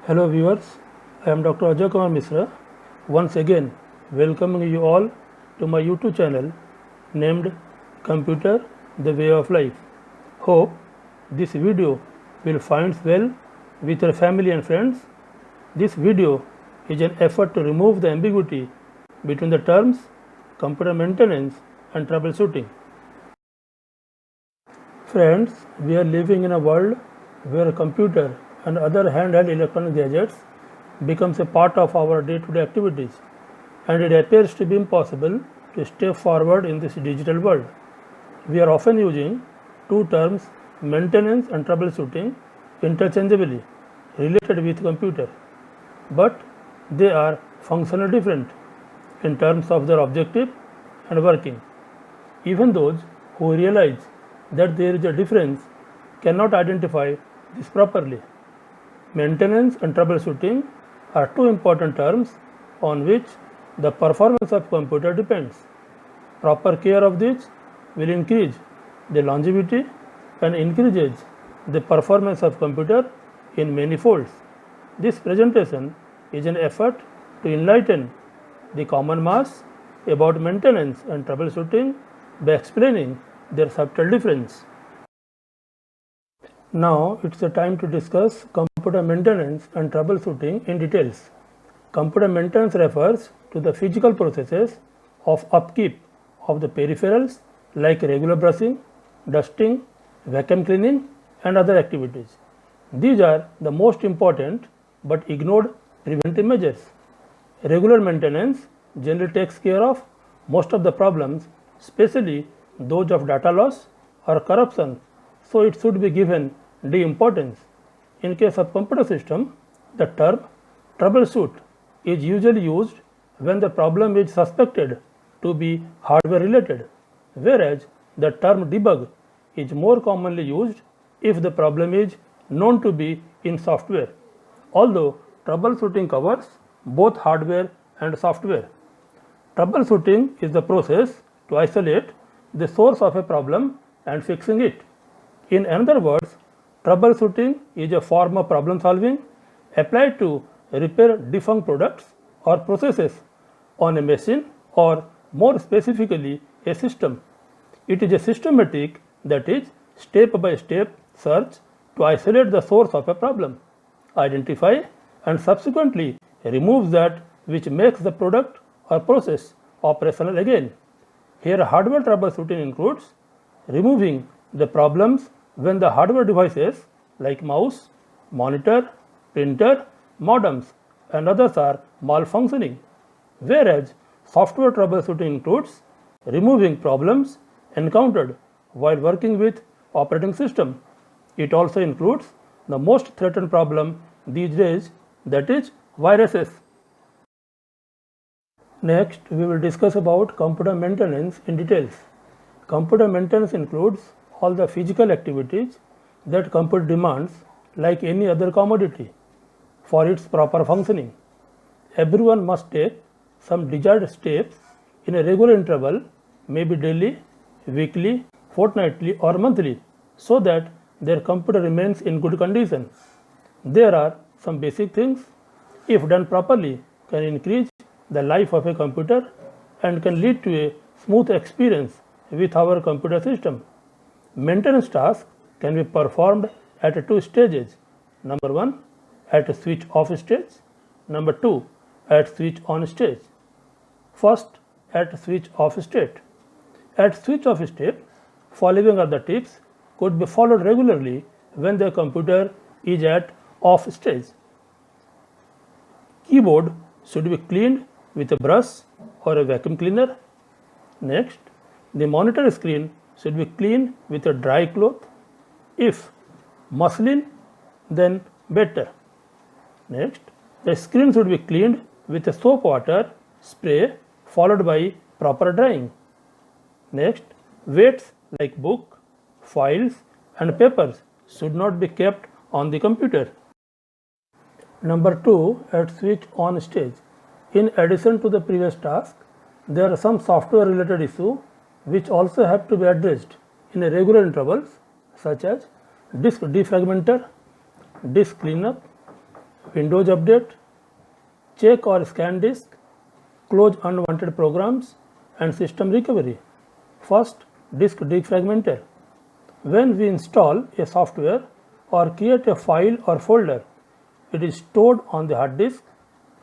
Hello viewers, I am Dr. Ajay Kumar Misra, once again welcoming you all to my YouTube channel named Computer the Way of Life. Hope this video will find well with your family and friends. This video is an effort to remove the ambiguity between the terms computer maintenance and troubleshooting. Friends, we are living in a world where a computer and other handheld electronic gadgets becomes a part of our day-to-day activities, and it appears to be impossible to step forward in this digital world. We are often using two terms, maintenance and troubleshooting, interchangeably related with computer, but they are functionally different in terms of their objective and working. Even those who realize that there is a difference cannot identify this properly. Maintenance and troubleshooting are two important terms on which the performance of computer depends. Proper care of these will increase the longevity and increases the performance of computer in many folds. This presentation is an effort to enlighten the common mass about maintenance and troubleshooting by explaining their subtle difference. Now it's the time to discuss computer maintenance and troubleshooting in details. Computer maintenance refers to the physical processes of upkeep of the peripherals like regular brushing, dusting, vacuum cleaning and other activities. These are the most important but ignored preventive measures. Regular maintenance generally takes care of most of the problems, especially those of data loss or corruption, so it should be given due importance. In case of computer system, the term troubleshoot is usually used when the problem is suspected to be hardware related, whereas the term debug is more commonly used if the problem is known to be in software, although troubleshooting covers both hardware and software. Troubleshooting is the process to isolate the source of a problem and fixing it. In other words, troubleshooting is a form of problem solving applied to repair defunct products or processes on a machine or more specifically a system. It is a systematic, that is, step by step search to isolate the source of a problem, identify and subsequently remove that which makes the product or process operational again. Here hardware troubleshooting includes removing the problems when the hardware devices like mouse, monitor, printer, modems and others are malfunctioning, whereas software troubleshooting includes removing problems encountered while working with operating system. It also includes the most threatened problem these days, that is viruses. Next, we will discuss about computer maintenance in details. Computer maintenance includes all the physical activities that computer demands like any other commodity for its proper functioning. Everyone must take some desired steps in a regular interval, maybe daily, weekly, fortnightly or monthly, so that their computer remains in good condition. There are some basic things, if done properly, can increase the life of a computer and can lead to a smooth experience with our computer system. Maintenance tasks can be performed at two stages. Number one, at switch off stage. Number two, at switch on stage. First, at switch off state. At switch off state, following are the tips could be followed regularly when the computer is at off stage. Keyboard should be cleaned with a brush or a vacuum cleaner. Next, the monitor screen should be cleaned with a dry cloth. If muslin, then better. Next, the screen should be cleaned with a soap water spray followed by proper drying. Next, weights like book, files and papers should not be kept on the computer. Number 2, at switch on stage. In addition to the previous task, there are some software related issues which also have to be addressed in a regular intervals, such as disk defragmenter, disk cleanup, Windows Update, check or scan disk, close unwanted programs, and system recovery. First, disk defragmenter. When we install a software or create a file or folder, it is stored on the hard disk.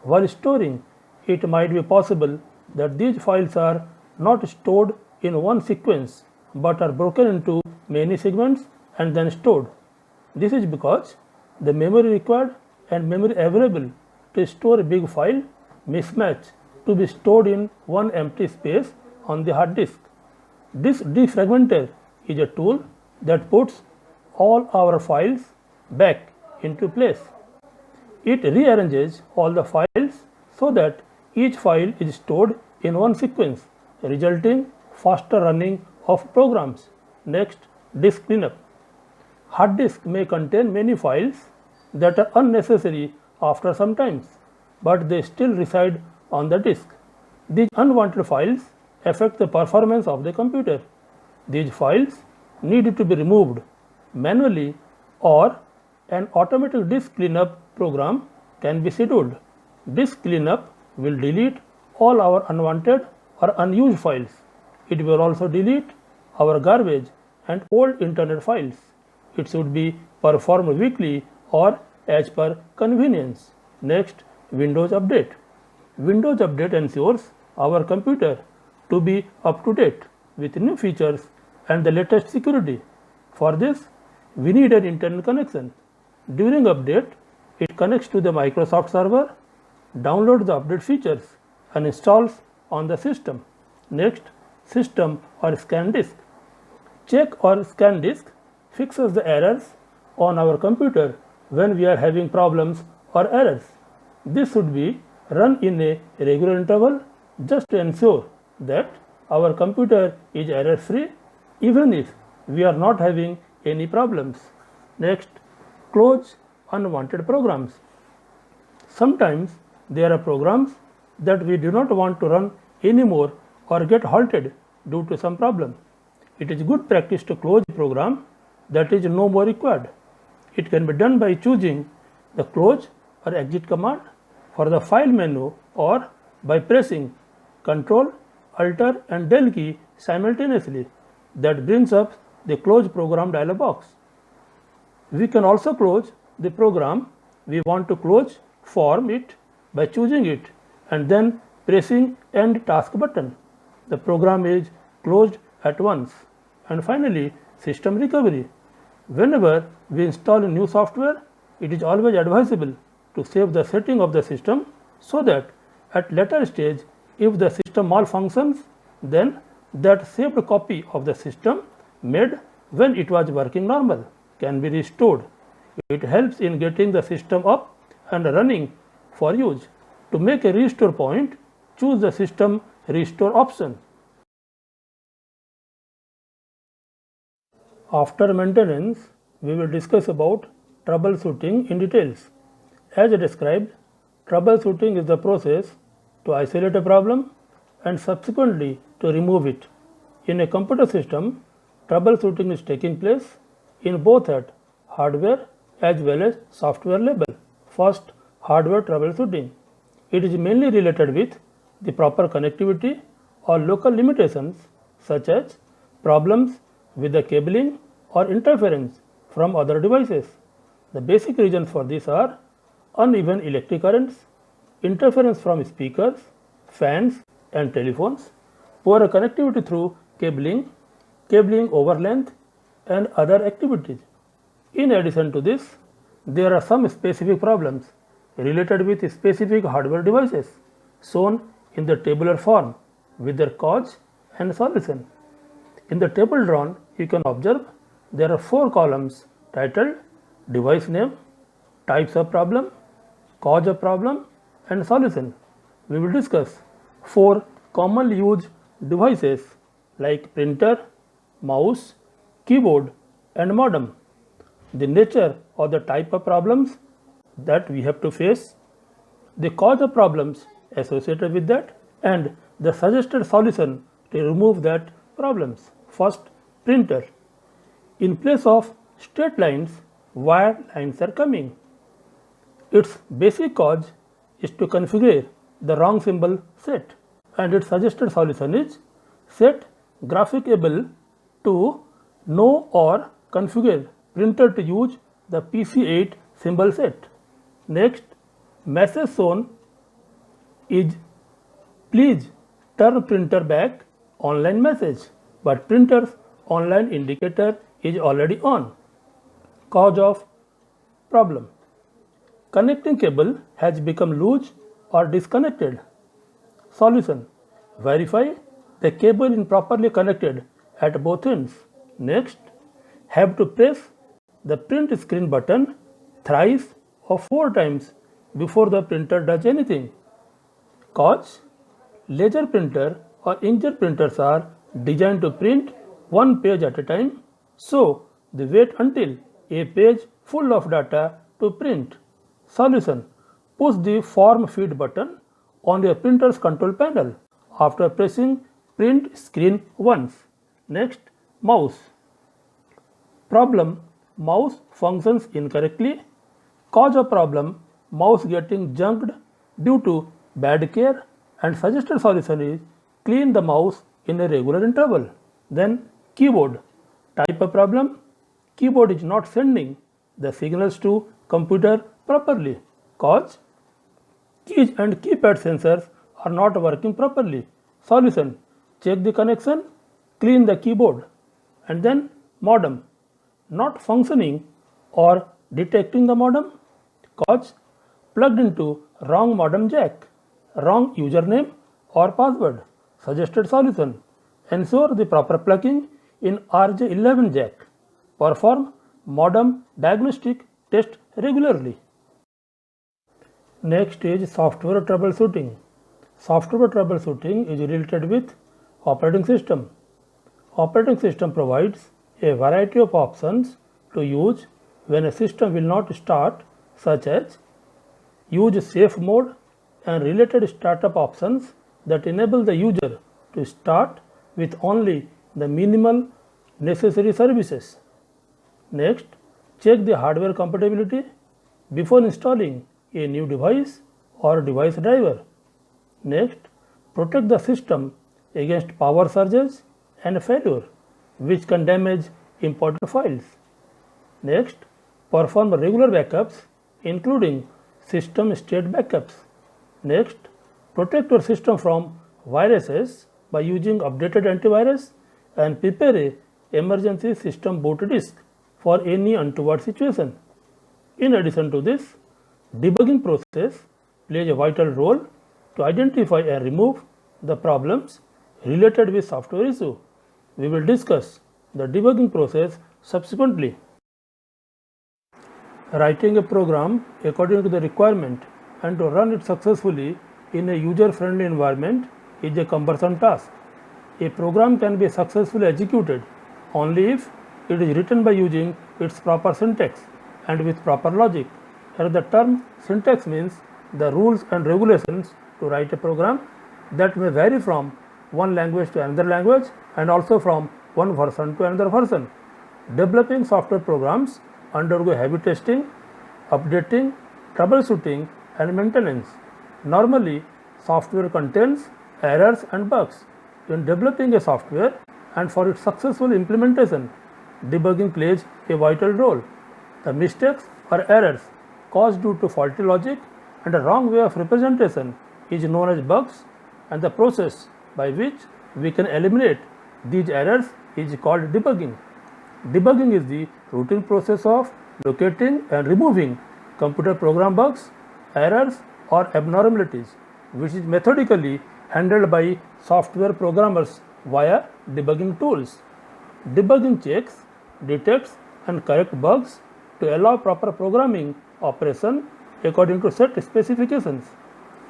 While storing, it might be possible that these files are not stored in one sequence but are broken into many segments and then stored. This is because the memory required and memory available to store a big file mismatch to be stored in one empty space on the hard disk. Disk defragmenter is a tool that puts all our files back into place. It rearranges all the files so that each file is stored in one sequence, resulting faster running of programs. Next, disk cleanup. Hard disk may contain many files that are unnecessary after some times, but they still reside on the disk. These unwanted files affect the performance of the computer. These files need to be removed manually, or an automatic disk cleanup program can be scheduled. Disk cleanup will delete all our unwanted or unused files. It will also delete our garbage and old internet files. It should be performed weekly or as per convenience. Next, Windows Update. Windows Update ensures our computer to be up to date with new features and the latest security. For this, we need an internet connection. During update, it connects to the Microsoft server, downloads the update features and installs on the system. Next, system or scan disk. Check or scan disk fixes the errors on our computer when we are having problems or errors. This should be run in a regular interval just to ensure that our computer is error free even if we are not having any problems. Next, close unwanted programs. Sometimes there are programs that we do not want to run anymore or get halted due to some problem. It is good practice to close a program that is no more required. It can be done by choosing the close or exit command for the file menu or by pressing Ctrl, Alt and Del key simultaneously. That brings up the close program dialog box. We can also close the program we want to close from it by choosing it and then pressing End Task button. The program is closed at once. And finally, system recovery. Whenever we install a new software, it is always advisable to save the setting of the system so that at later stage, if the system malfunctions, then that saved copy of the system made when it was working normal can be restored. It helps in getting the system up and running for use. To make a restore point, choose the system restore option. After maintenance, we will discuss about troubleshooting in details. As described, troubleshooting is the process to isolate a problem and subsequently to remove it. In a computer system, troubleshooting is taking place in both at hardware as well as software level. First, hardware troubleshooting. It is mainly related with the proper connectivity or local limitations such as problems with the cabling or interference from other devices. The basic reasons for this are uneven electric currents, interference from speakers, fans and telephones, poor connectivity through cabling over length and other activities. In addition to this, there are some specific problems related with specific hardware devices shown in the tabular form with their cause and solution. In the table drawn, you can observe there are 4 columns titled device name, types of problem, cause of problem and solution. We will discuss 4 commonly used devices like printer, mouse, keyboard and modem. The nature or the type of problems that we have to face, the cause of problems associated with that and the suggested solution to remove that problems. First, printer. In place of straight lines, wired lines are coming. Its basic cause is to configure the wrong symbol set, and its suggested solution is set graphicable to know or configure printer to use the PC8 symbol set. Next, message shown is please turn printer back online message, but printer's online indicator is already on. Cause of problem: connecting cable has become loose or disconnected. Solution: verify the cable is properly connected at both ends. Next, have to press the print screen button thrice or 4 times before the printer does anything. Cause: laser printer or inkjet printers are designed to print one page at a time, so they wait until a page full of data to print. Solution: push the form feed button on your printer's control panel after pressing print screen once. Next, mouse. Problem: mouse functions incorrectly. Cause of problem: mouse getting junked due to bad care, and suggested solution is clean the mouse in a regular interval. Then keyboard. Type of problem: keyboard is not sending the signals to computer properly. Cause: keys and keypad sensors are not working properly. Solution: check the connection, clean the keyboard. And then modem. Not functioning or detecting the modem. Cause: plugged into wrong modem jack, wrong username or password. Suggested solution: ensure the proper plugging in RJ11 jack. Perform modem diagnostic test regularly. Next is software troubleshooting. Software troubleshooting is related with operating system. Operating system provides a variety of options to use when a system will not start, such as use safe mode and related startup options that enable the user to start with only the minimal necessary services. Next, check the hardware compatibility before installing a new device or device driver. Next, protect the system against power surges and failure, which can damage important files. Next, perform regular backups, including system state backups. Next, protect your system from viruses by using updated antivirus and prepare a emergency system boot disk for any untoward situation. In addition to this, debugging process plays a vital role to identify and remove the problems related with software issue. We will discuss the debugging process subsequently. Writing a program according to the requirement and to run it successfully in a user-friendly environment is a cumbersome task. A program can be successfully executed only if it is written by using its proper syntax and with proper logic. Here the term syntax means the rules and regulations to write a program that may vary from one language to another language and also from one version to another version. Developing software programs undergo heavy testing, updating, troubleshooting and maintenance. Normally, software contains errors and bugs. In developing a software and for its successful implementation, debugging plays a vital role. The mistakes or errors caused due to faulty logic and a wrong way of representation is known as bugs, and the process by which we can eliminate these errors is called debugging. Debugging is the routine process of locating and removing computer program bugs, errors or abnormalities, which is methodically handled by software programmers via debugging tools. Debugging checks, detects and corrects bugs to allow proper programming operation according to set specifications.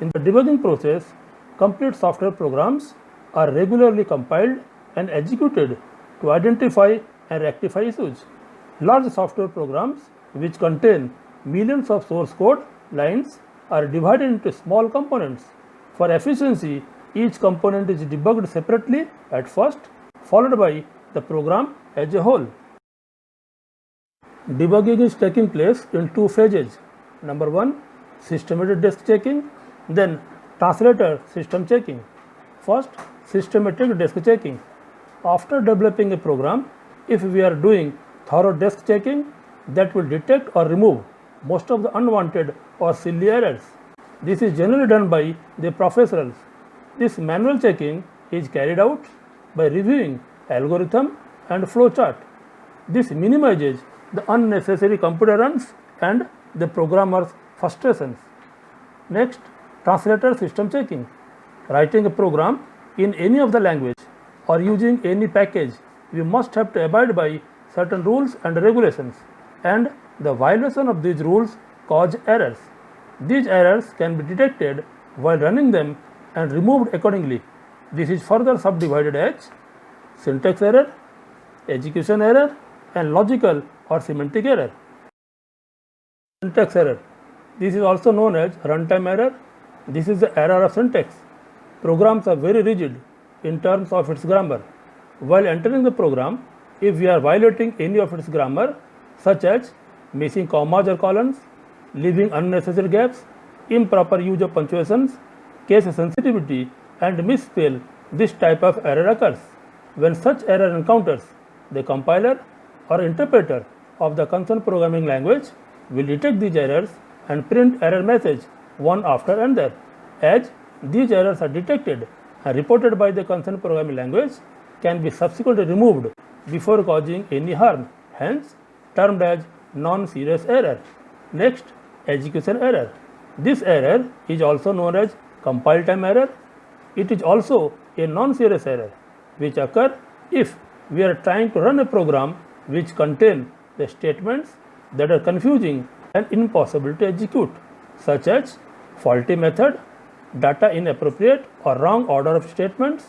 In the debugging process, complete software programs are regularly compiled and executed to identify and rectify issues. Large software programs, which contain millions of source code lines, are divided into small components. For efficiency, each component is debugged separately at first, followed by the program as a whole. Debugging is taking place in two phases. Number 1, systematic disk checking, then translator system checking. First, systematic disk checking. After developing a program, if we are doing thorough disk checking, that will detect or remove most of the unwanted or silly errors. This is generally done by the professionals. This manual checking is carried out by reviewing algorithm and flowchart. This minimizes the unnecessary computer runs and the programmer's frustrations. Next, translator system checking. Writing a program in any of the language or using any package, we must have to abide by certain rules and regulations, and the violation of these rules cause errors. These errors can be detected while running them and removed accordingly. This is further subdivided as syntax error, execution error, and logical or semantic error. Syntax error. This is also known as runtime error. This is the error of syntax. Programs are very rigid in terms of its grammar. While entering the program, if we are violating any of its grammar, such as missing commas or colons, leaving unnecessary gaps, improper use of punctuations, case sensitivity, and misspell, this type of error occurs. When such error encounters, the compiler or interpreter of the concerned programming language will detect these errors and print error message one after another. As these errors are detected and reported by the concerned programming language, can be subsequently removed before causing any harm, hence termed as non-serious error. Next, execution error. This error is also known as compile time error. It is also a non-serious error which occur if we are trying to run a program which contain the statements that are confusing and impossible to execute, such as faulty method, data inappropriate or wrong order of statements.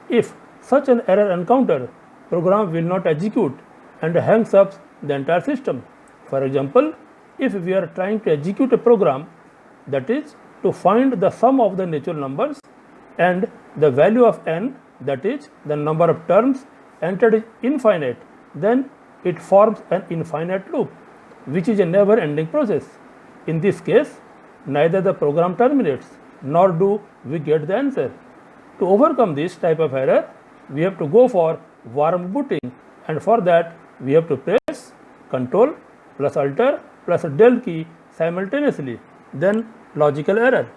If such an error encounter, program will not execute and hangs up the entire system. For example, if we are trying to execute a program that is to find the sum of the natural numbers and the value of n, that is the number of terms entered is infinite, then it forms an infinite loop, which is a never ending process. In this case, neither the program terminates nor do we get the answer. To overcome this type of error, we have to go for warm booting, and for that we have to press Ctrl plus Alt plus Del key simultaneously, then logical error.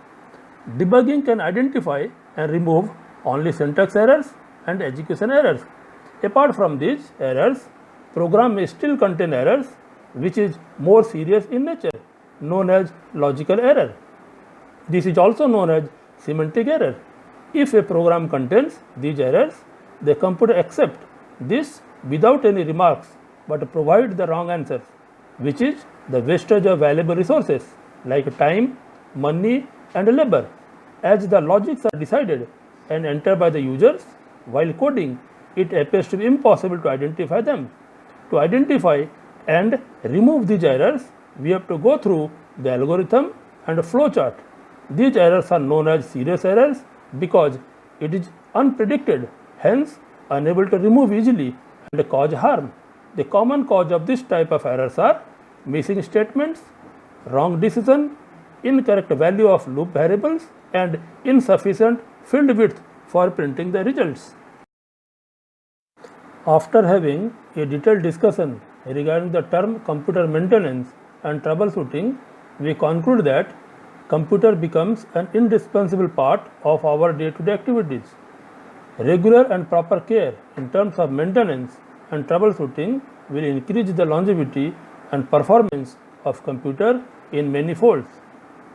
Debugging can identify and remove only syntax errors and execution errors. Apart from these errors, program may still contain errors which is more serious in nature, known as logical error. This is also known as semantic error. If a program contains these errors, the computer accepts this without any remarks but provide the wrong answers, which is the wastage of valuable resources like time, money, and labor. As the logics are decided and entered by the users while coding, it appears to be impossible to identify them. To identify and remove these errors, we have to go through the algorithm and flowchart. These errors are known as serious errors because it is unpredicted, hence unable to remove easily and cause harm. The common cause of this type of errors are missing statements, wrong decision, incorrect value of loop variables, and insufficient field width for printing the results. After having a detailed discussion regarding the term computer maintenance and troubleshooting, we conclude that computer becomes an indispensable part of our day-to-day activities. Regular and proper care in terms of maintenance and troubleshooting will increase the longevity and performance of computer in many folds.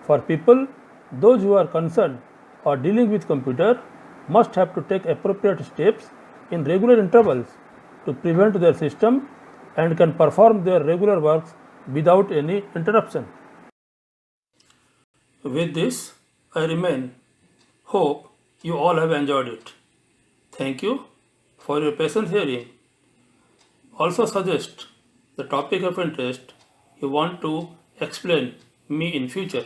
For people, those who are concerned or dealing with computer must have to take appropriate steps in regular intervals to prevent their system and can perform their regular works without any interruption. With this, I remain. Hope you all have enjoyed it. Thank you for your patient hearing. Also suggest the topic of interest you want to explain me in future.